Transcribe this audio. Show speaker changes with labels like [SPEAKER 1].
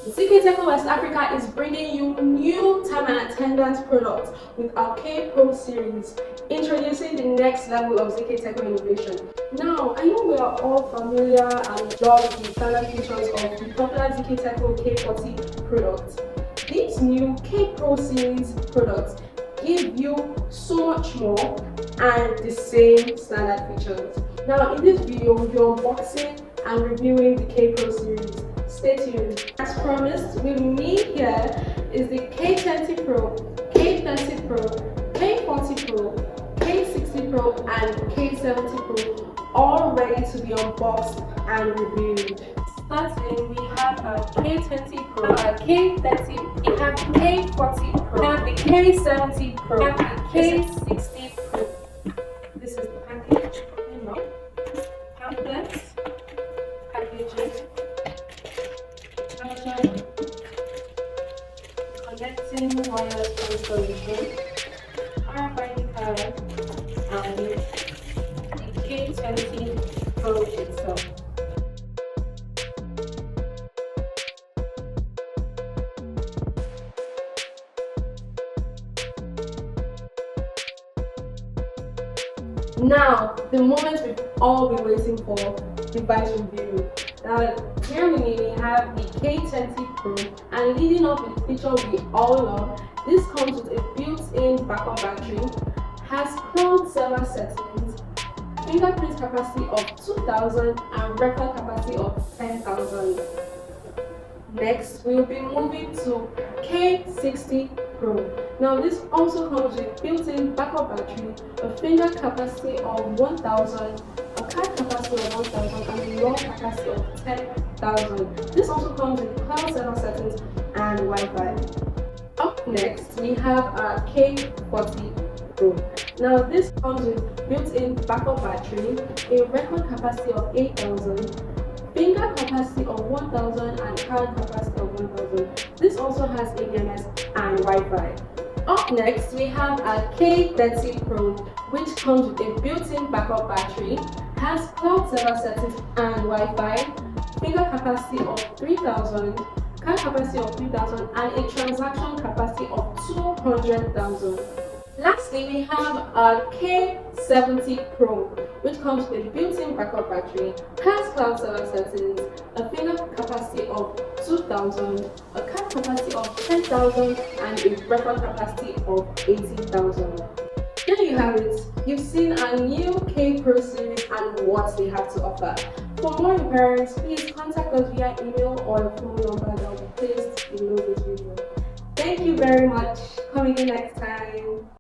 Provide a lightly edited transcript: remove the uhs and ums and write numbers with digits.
[SPEAKER 1] ZKTeco West Africa is bringing you new time and attendance products with our K Pro Series, introducing the next level of ZKTeco innovation. Now, I know we are all familiar and love the standard features of the popular ZKTeco K40 product. These new K Pro Series products give you so much more and the same standard features. Now, in this video, we'll be unboxing and reviewing the K Pro Series. Stay tuned. As promised, with me here is the K20 Pro, K30 Pro, K40 Pro, K60 Pro, and K70 Pro, all ready to be unboxed and reviewed. Starting, we have our K20 Pro, our K30, we have K40 Pro, we have the K70 Pro, we have the K60 Pro. This is the package, pamphlet, packaging, connecting wireless installation, RFID card, and the K20 Pro itself. Now, the moment we've all been waiting for, device review. Now, here we have the K20 Pro, and leading up with the feature we all love, this comes with a built-in backup battery, has cloud server settings, fingerprint capacity of 2000 and record capacity of 10,000. Next, we'll be moving to K60 Pro. Now, this also comes with built-in backup battery, a finger capacity of 1000, a card capacity of 1000, and a raw capacity of 10,000. This also comes with cloud server settings and Wi-Fi. Up next, we have our K40 Pro. Now, this comes with built-in backup battery, a record capacity of 8000, finger capacity of 1000 and card capacity of 1000. This also has AMS and Wi-Fi. Up next, we have our K30 Pro, which comes with a built-in backup battery, has cloud server settings and Wi-Fi, finger capacity of 3000, card capacity of 3000, and a transaction capacity of 200,000. Lastly, we have our K70 Pro, which comes with a built-in backup battery, has cloud server settings, a finger capacity of 2000, a card capacity of 10,000, and a record capacity of 80,000. There you have it. You've seen our new K Pro Series and what they have to offer. For more inquiries, please contact us via email or the phone number that will be placed below this video. Thank you very much. Come again next time.